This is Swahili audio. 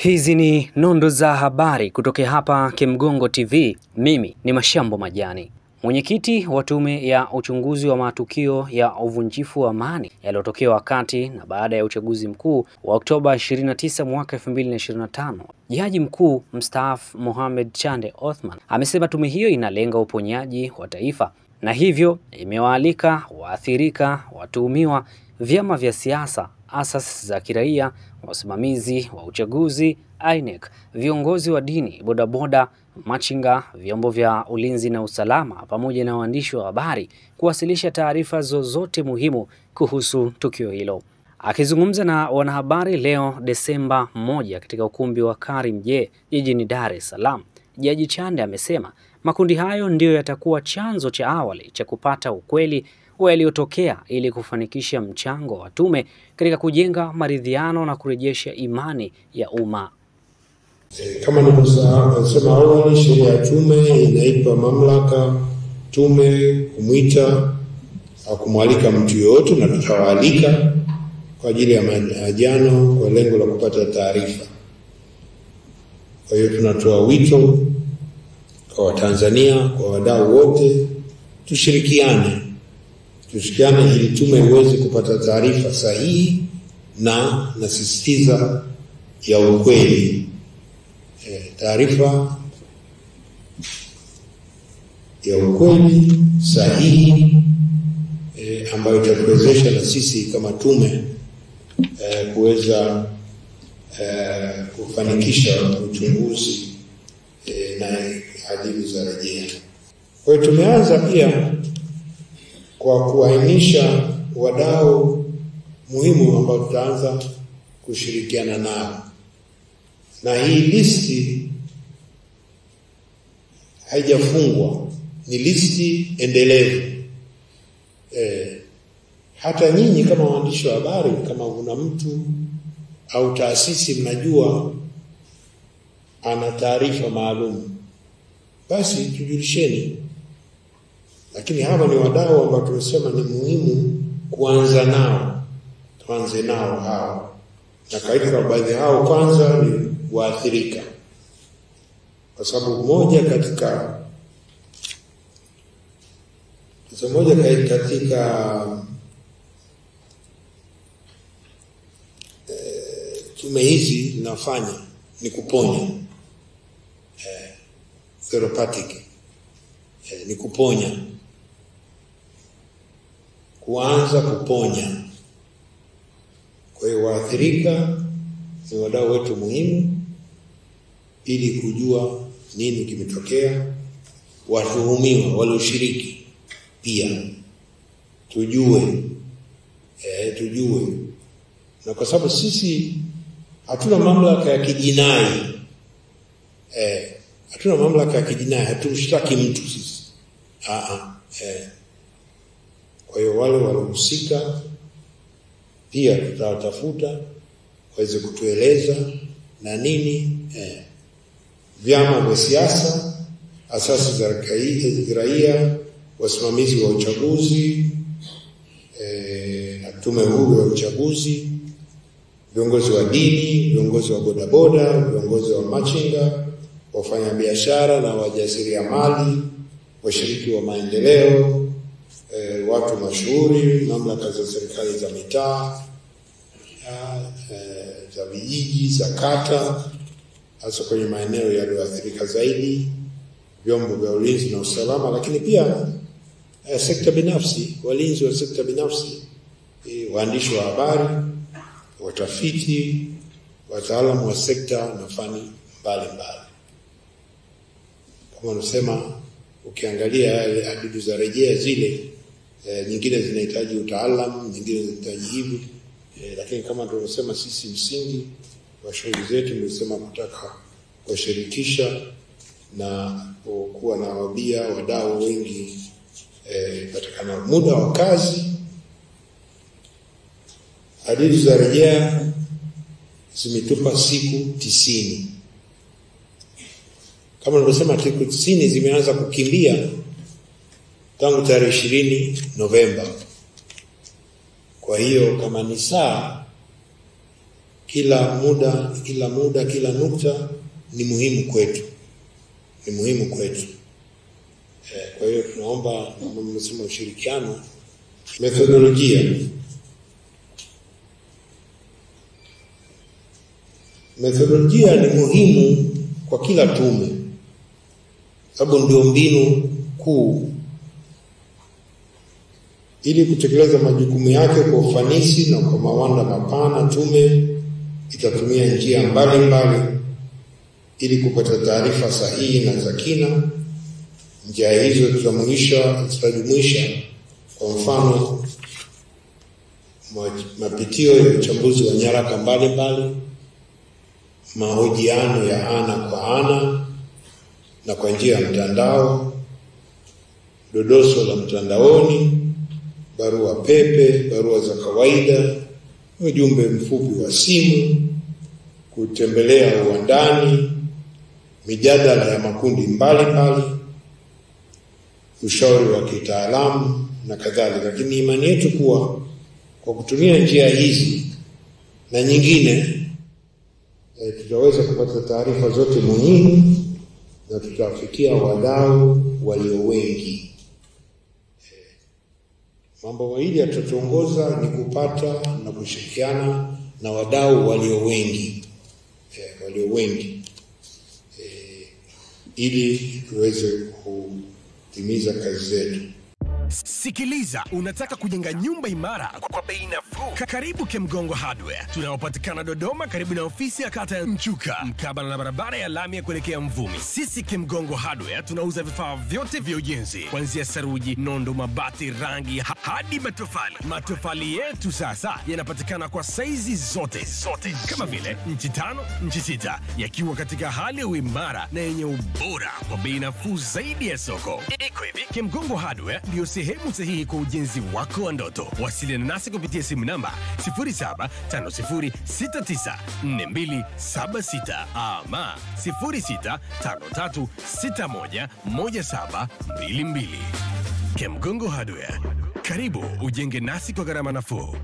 Hizi ni nondo za habari kutoka hapa Kimgongo TV. Mimi ni Mashambo Majani. Mwenyekiti wa tume ya uchunguzi wa matukio ya uvunjifu wa amani yaliyotokea wakati na baada ya uchaguzi mkuu wa Oktoba 29 mwaka 2025, Jaji Mkuu mstaafu Mohamed Chande Othman amesema tume hiyo inalenga uponyaji wa taifa na hivyo imewaalika waathirika, watuhumiwa, vyama vya siasa, asasi za kiraia, wasimamizi wa uchaguzi, INEC, viongozi wa dini, bodaboda, machinga, vyombo vya ulinzi na usalama pamoja na waandishi wa habari kuwasilisha taarifa zozote muhimu kuhusu tukio hilo. Akizungumza na wanahabari leo Desemba 1 katika ukumbi wa Karimjee jijini Dar es Salaam, Jaji Chande amesema makundi hayo ndiyo yatakuwa chanzo cha awali cha kupata ukweli wa yaliyotokea ili kufanikisha mchango wa tume katika kujenga maridhiano na kurejesha imani ya umma. Kama nilivyosema awali, sheria ya tume inaipa mamlaka tume kumwita au kumwalika mtu yoyote, na tutawaalika kwa ajili ya mahojiano kwa lengo la kupata taarifa. Kwa hiyo tunatoa wito kwa Watanzania, kwa wadau wote, tushirikiane ili tume iweze kupata taarifa sahihi na nasisitiza ya ukweli. Taarifa ya ukweli sahihi ambayo itatuwezesha na sisi kama tume kuweza kufanikisha uchunguzi na adhibu za rejea. Kwa hiyo tumeanza pia kwa kuainisha wadau muhimu ambao tutaanza kushirikiana nao. Na hii listi haijafungwa, ni listi endelevu. Hata nyinyi kama waandishi wa habari, kama kuna mtu au taasisi mnajua ana taarifa maalum, basi tujulisheni. Lakini hawa ni wadau ambao tumesema ni muhimu kuanza nao. Tuanze nao hao. Na katika baadhi hao kwanza ni waathirika. Kwa sababu moja katika tume hizi zinafanya ni kuponya. Therapeutic. Ni kuponya. Kuanza kuponya. Kwa hiyo waathirika ni wadau wetu muhimu ili kujua nini kimetokea. Watuhumiwa walioshiriki pia tujue. Na kwa sababu sisi hatuna mamlaka ya kijinai. Hatuna mamlaka ya kijinai, hatumshtaki mtu sisi. Kwa hiyo wale waliohusika pia tutawatafuta waweze kutueleza na nini. Vyama vya siasa, asasi za kiraia, wasimamizi wa uchaguzi, tume huru ya uchaguzi, viongozi wa dini, viongozi wa bodaboda, viongozi wa machinga, wafanyabiashara na wajasiriamali, washiriki wa maendeleo, watu mashuhuri, mamlaka za serikali za mitaa, za vijiji, za kata, hasa kwenye maeneo yaliyoathirika zaidi, vyombo vya ulinzi na usalama, lakini pia sekta binafsi, walinzi wa sekta binafsi, waandishi wa habari, watafiti, wataalamu wa sekta na fani mbalimbali. Kama unasema, ukiangalia adhibu za rejea zile, nyingine zinahitaji utaalamu, nyingine zinahitaji hivi, lakini kama tunasema sisi msingi wa shughuli zetu nimesema kutaka kushirikisha na kuwa na wadau wengi katika muda wa kazi. Adhibu za rejea zimetupa siku 90. Kama nilivyosema, siku 90 zimeanza kukimbia tangu tarehe 20 Novemba. Kwa hiyo kama ni saa kila muda, kila nukta ni muhimu kwetu. Kwa hiyo tunaomba, mmesema ushirikiano, methodolojia ni muhimu kwa kila tume, sababu ndio mbinu kuu ili kutekeleza majukumu yake kwa ufanisi na kwa mawanda mapana. Tume itatumia njia mbalimbali ili kupata taarifa sahihi na za kina. Njia hizo zitajumuisha kwa mfano mapitio ya uchambuzi wa nyaraka mbalimbali, mahojiano ya ana kwa ana na kwa njia ya mtandao, dodoso la mtandaoni, barua pepe, barua za kawaida, ujumbe mfupi wa simu, kutembelea uwandani, mijadala ya makundi mbalimbali, ushauri wa kitaalamu na kadhalika. Lakini imani yetu kuwa kwa kutumia njia hizi na nyingine tutaweza kupata taarifa zote muhimu na tutafikia wadau walio wengi. Mambo mawili yatatuongoza ni kupata na kushirikiana na wadau walio wengi, ili tuweze kutimiza kazi zetu. Sikiliza, unataka kujenga nyumba imara kwa bei nafuu? Karibu Kemgongo Hardware. Tunapatikana Dodoma karibu na ofisi ya kata ya Mchuka, mkabala na barabara ya lami ya kuelekea Mvumi. Sisi Kemgongo Hardware tunauza vifaa vyote vya ujenzi, kuanzia saruji, nondo, mabati, rangi hadi matofali. Matofali yetu sasa yanapatikana kwa saizi zote kama vile inchi 5, inchi 6, yakiwa katika hali ya uimara na yenye ubora kwa bei nafuu zaidi ya soko. Iko hivi, Kemgongo Hardware ndio sehemu sahihi kwa ujenzi wako wa ndoto. Wasiliana nasi kupitia simu namba 0750694276 ama 0653611722. Kemgongo Hardware, karibu ujenge nasi kwa gharama nafuu.